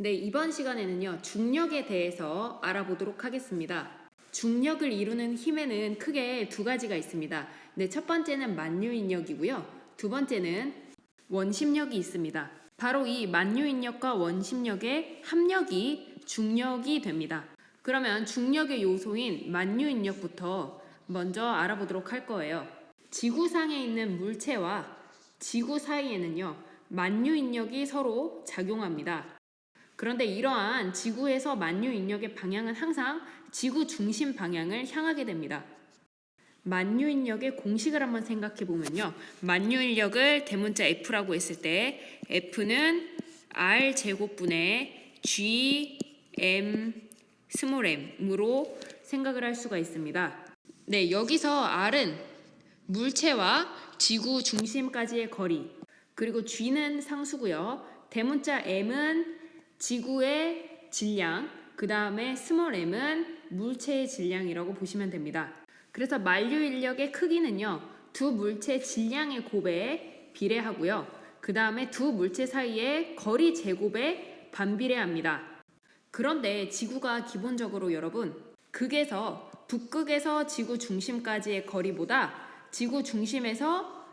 네, 이번 시간에는요, 중력에 대해서 알아보도록 하겠습니다. 중력을 이루는 힘에는 크게 두 가지가 있습니다. 네, 첫 번째는 만유인력이고요. 두 번째는 원심력이 있습니다. 바로 이 만유인력과 원심력의 합력이 중력이 됩니다. 그러면 중력의 요소인 만유인력부터 먼저 알아보도록 할 거예요. 지구상에 있는 물체와 지구 사이에는요, 만유인력이 서로 작용합니다. 그런데 이러한 지구에서 만유인력의 방향은 항상 지구 중심 방향을 향하게 됩니다. 만유인력의 공식을 한번 생각해 보면요. 만유인력을 대문자 F라고 했을 때 F는 R 제곱분의 G, M, 스몰 m으로 생각을 할 수가 있습니다. 네, 여기서 R은 물체와 지구 중심까지의 거리, 그리고 G는 상수고요. 대문자 M은 지구의 질량, 그 다음에 스몰 m은 물체의 질량이라고 보시면 됩니다. 그래서 만유인력의 크기는요, 두 물체 질량의 곱에 비례하고요. 그 다음에 두 물체 사이의 거리 제곱에 반비례합니다. 그런데 지구가 기본적으로 여러분, 북극에서 지구 중심까지의 거리보다 지구 중심에서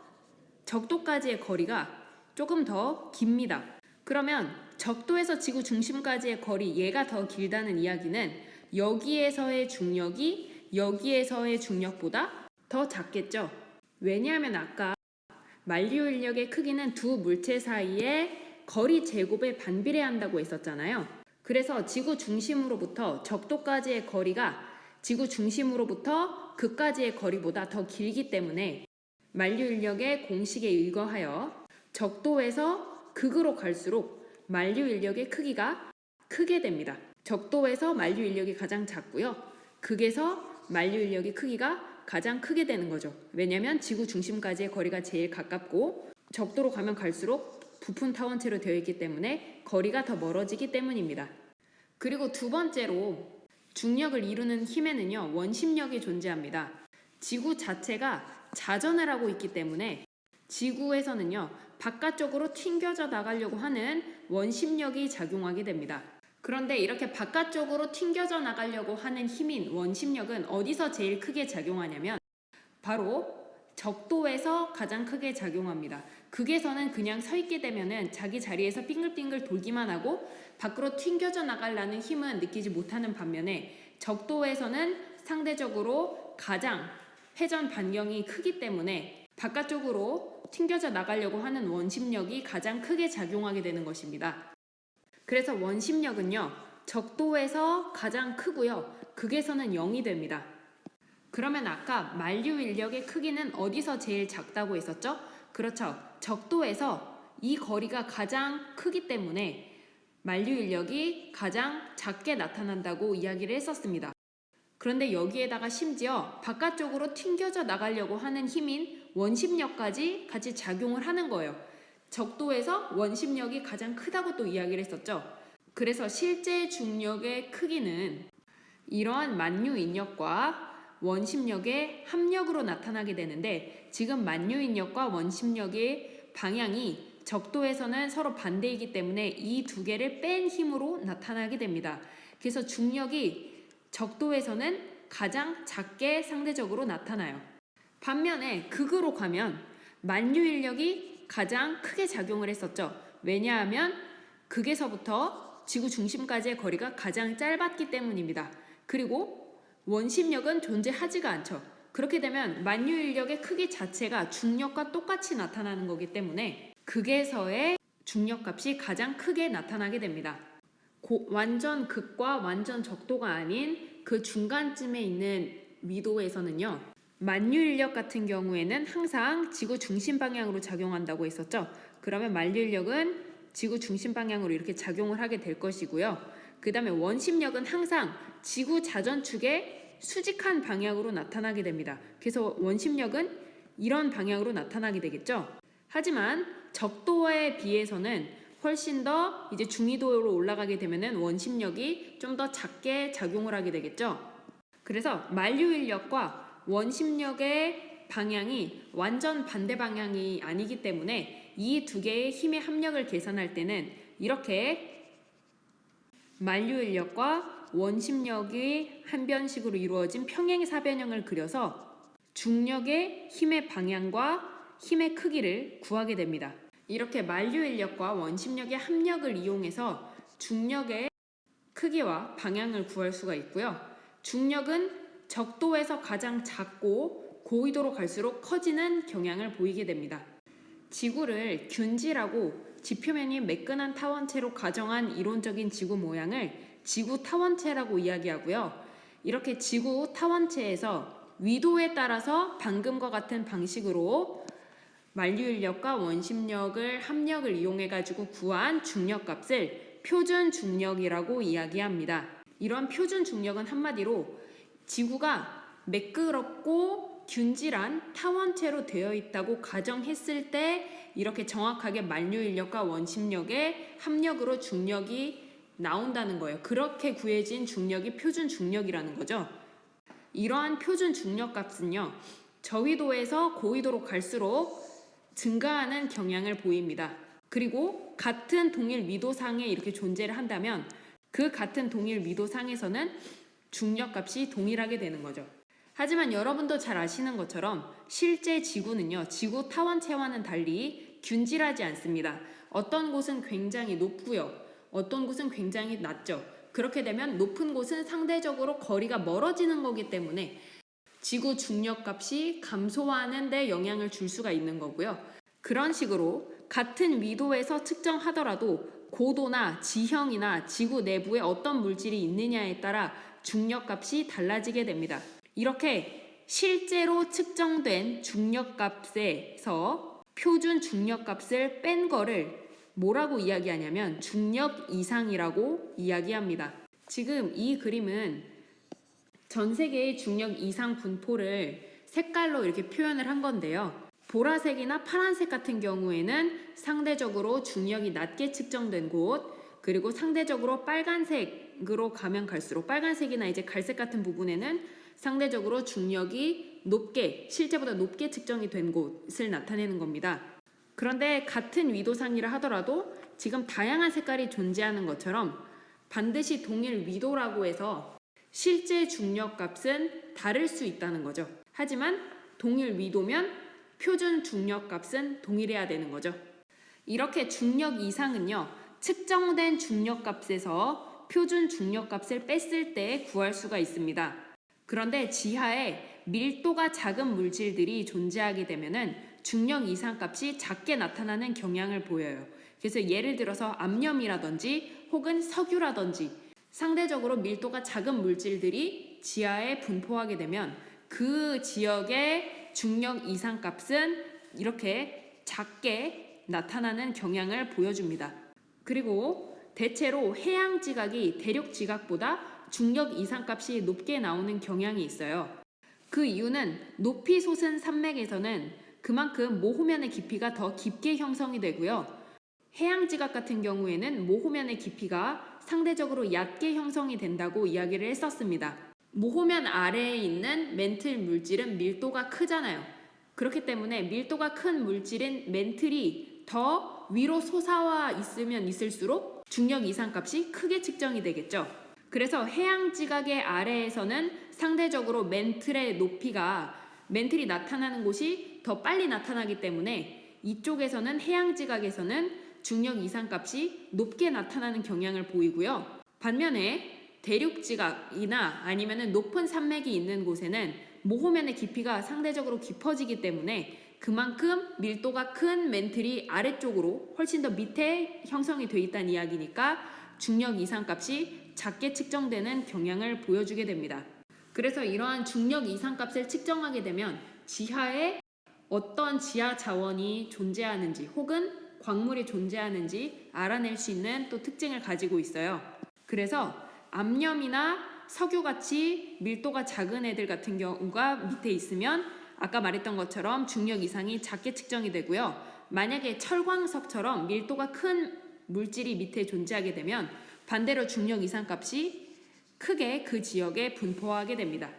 적도까지의 거리가 조금 더 깁니다. 그러면 적도에서 지구 중심까지의 거리, 얘가 더 길다는 이야기는 여기에서의 중력이 여기에서의 중력보다 더 작겠죠. 왜냐하면 아까 만유인력의 크기는 두 물체 사이의 거리 제곱에 반비례한다고 했었잖아요. 그래서 지구 중심으로부터 적도까지의 거리가 지구 중심으로부터 극까지의 거리보다 더 길기 때문에 만유인력의 공식에 의거하여 적도에서 극으로 갈수록 만유인력의 크기가 크게 됩니다. 적도에서 만유인력이 가장 작고요. 극에서 만유인력의 크기가 가장 크게 되는 거죠. 왜냐하면 지구 중심까지의 거리가 제일 가깝고 적도로 가면 갈수록 부푼 타원체로 되어 있기 때문에 거리가 더 멀어지기 때문입니다. 그리고 두 번째로 중력을 이루는 힘에는요, 원심력이 존재합니다. 지구 자체가 자전을 하고 있기 때문에 지구에서는요, 바깥쪽으로 튕겨져 나가려고 하는 원심력이 작용하게 됩니다. 그런데 이렇게 바깥쪽으로 튕겨져 나가려고 하는 힘인 원심력은 어디서 제일 크게 작용하냐면 바로 적도에서 가장 크게 작용합니다. 극에서는 그냥 서 있게 되면은 자기 자리에서 빙글빙글 돌기만 하고 밖으로 튕겨져 나가려는 힘은 느끼지 못하는 반면에 적도에서는 상대적으로 가장 회전 반경이 크기 때문에 바깥쪽으로 튕겨져 나가려고 하는 원심력이 가장 크게 작용하게 되는 것입니다. 그래서 원심력은요, 적도에서 가장 크고요, 극에서는 0이 됩니다. 그러면 아까 만유인력의 크기는 어디서 제일 작다고 했었죠? 그렇죠. 적도에서 이 거리가 가장 크기 때문에 만유인력이 가장 작게 나타난다고 이야기를 했었습니다. 그런데 여기에다가 심지어 바깥쪽으로 튕겨져 나가려고 하는 힘인 원심력까지 같이 작용을 하는 거예요. 적도에서 원심력이 가장 크다고 또 이야기를 했었죠. 그래서 실제 중력의 크기는 이러한 만유인력과 원심력의 합력으로 나타나게 되는데, 지금 만유인력과 원심력의 방향이 적도에서는 서로 반대이기 때문에 이 두 개를 뺀 힘으로 나타나게 됩니다. 그래서 중력이 적도에서는 가장 작게 상대적으로 나타나요. 반면에 극으로 가면 만유인력이 가장 크게 작용을 했었죠. 왜냐하면 극에서부터 지구 중심까지의 거리가 가장 짧았기 때문입니다. 그리고 원심력은 존재하지가 않죠. 그렇게 되면 만유인력의 크기 자체가 중력과 똑같이 나타나는 거기 때문에 극에서의 중력값이 가장 크게 나타나게 됩니다. 완전 극과 완전 적도가 아닌 그 중간쯤에 있는 미도에서는요, 만유인력 같은 경우에는 항상 지구 중심 방향으로 작용한다고 했었죠. 그러면 만유인력은 지구 중심 방향으로 이렇게 작용을 하게 될 것이고요. 그 다음에 원심력은 항상 지구 자전축의 수직한 방향으로 나타나게 됩니다. 그래서 원심력은 이런 방향으로 나타나게 되겠죠. 하지만 적도에 비해서는 훨씬 더 이제 중위도로 올라가게 되면은 원심력이 좀 더 작게 작용을 하게 되겠죠. 그래서 만유인력과 원심력의 방향이 완전 반대 방향이 아니기 때문에 이 두 개의 힘의 합력을 계산할 때는 이렇게 만류인력과 원심력이 한 변식으로 이루어진 평행사변형을 그려서 중력의 힘의 방향과 힘의 크기를 구하게 됩니다. 이렇게 만류인력과 원심력의 합력을 이용해서 중력의 크기와 방향을 구할 수가 있고요. 중력은 적도에서 가장 작고 고위도로 갈수록 커지는 경향을 보이게 됩니다. 지구를 균지라고 지표면이 매끈한 타원체로 가정한 이론적인 지구 모양을 지구 타원체라고 이야기하고요. 이렇게 지구 타원체에서 위도에 따라서 방금과 같은 방식으로 만류인력과 원심력을 합력을 이용해 가지고 구한 중력값을 표준 중력이라고 이야기합니다. 이런 표준 중력은 한마디로 지구가 매끄럽고 균질한 타원체로 되어 있다고 가정했을 때 이렇게 정확하게 만류인력과 원심력의 합력으로 중력이 나온다는 거예요. 그렇게 구해진 중력이 표준 중력이라는 거죠. 이러한 표준 중력값은요, 저위도에서 고위도로 갈수록 증가하는 경향을 보입니다. 그리고 같은 동일 위도상에 이렇게 존재를 한다면 그 같은 동일 위도상에서는 중력값이 동일하게 되는 거죠. 하지만 여러분도 잘 아시는 것처럼 실제 지구는요, 지구 타원체와는 달리 균질하지 않습니다. 어떤 곳은 굉장히 높고요, 어떤 곳은 굉장히 낮죠. 그렇게 되면 높은 곳은 상대적으로 거리가 멀어지는 거기 때문에 지구 중력값이 감소하는 데 영향을 줄 수가 있는 거고요. 그런 식으로 같은 위도에서 측정하더라도 고도나 지형이나 지구 내부에 어떤 물질이 있느냐에 따라 중력값이 달라지게 됩니다. 이렇게 실제로 측정된 중력값에서 표준 중력값을 뺀 거를 뭐라고 이야기하냐면 중력 이상이라고 이야기합니다. 지금 이 그림은 전 세계의 중력 이상 분포를 색깔로 이렇게 표현을 한 건데요. 보라색이나 파란색 같은 경우에는 상대적으로 중력이 낮게 측정된 곳, 그리고 상대적으로 빨간색으로 가면 갈수록 빨간색이나 이제 갈색 같은 부분에는 상대적으로 중력이 높게, 실제보다 높게 측정이 된 곳을 나타내는 겁니다. 그런데 같은 위도상이라 하더라도 지금 다양한 색깔이 존재하는 것처럼 반드시 동일 위도라고 해서 실제 중력값은 다를 수 있다는 거죠. 하지만 동일 위도면 표준 중력값은 동일해야 되는 거죠. 이렇게 중력 이상은요, 측정된 중력값에서 표준 중력값을 뺐을 때 구할 수가 있습니다. 그런데 지하에 밀도가 작은 물질들이 존재하게 되면은 중력 이상값이 작게 나타나는 경향을 보여요. 그래서 예를 들어서 암염이라든지 혹은 석유라든지 상대적으로 밀도가 작은 물질들이 지하에 분포하게 되면 그 지역의 중력 이상값은 이렇게 작게 나타나는 경향을 보여줍니다. 그리고 대체로 해양 지각이 대륙 지각보다 중력 이상값이 높게 나오는 경향이 있어요. 그 이유는 높이 솟은 산맥에서는 그만큼 모호면의 깊이가 더 깊게 형성이 되고요. 해양 지각 같은 경우에는 모호면의 깊이가 상대적으로 얕게 형성이 된다고 이야기를 했었습니다. 모호면 아래에 있는 멘틀 물질은 밀도가 크잖아요. 그렇기 때문에 밀도가 큰 물질인 멘틀이 더 위로 솟아와 있으면 있을수록 중력 이상값이 크게 측정이 되겠죠. 그래서 해양 지각의 아래에서는 상대적으로 멘틀의 높이가 멘틀이 나타나는 곳이 더 빨리 나타나기 때문에 이쪽에서는 해양 지각에서는 중력 이상값이 높게 나타나는 경향을 보이고요. 반면에 대륙 지각이나 아니면 높은 산맥이 있는 곳에는 모호면의 깊이가 상대적으로 깊어지기 때문에 그만큼 밀도가 큰 멘틀이 아래쪽으로 훨씬 더 밑에 형성이 돼 있다는 이야기니까 중력 이상값이 작게 측정되는 경향을 보여주게 됩니다. 그래서 이러한 중력 이상값을 측정하게 되면 지하에 어떤 지하 자원이 존재하는지 혹은 광물이 존재하는지 알아낼 수 있는 또 특징을 가지고 있어요. 그래서 암염이나 석유같이 밀도가 작은 애들 같은 경우가 밑에 있으면 아까 말했던 것처럼 중력 이상이 작게 측정이 되고요. 만약에 철광석처럼 밀도가 큰 물질이 밑에 존재하게 되면 반대로 중력 이상값이 크게 그 지역에 분포하게 됩니다.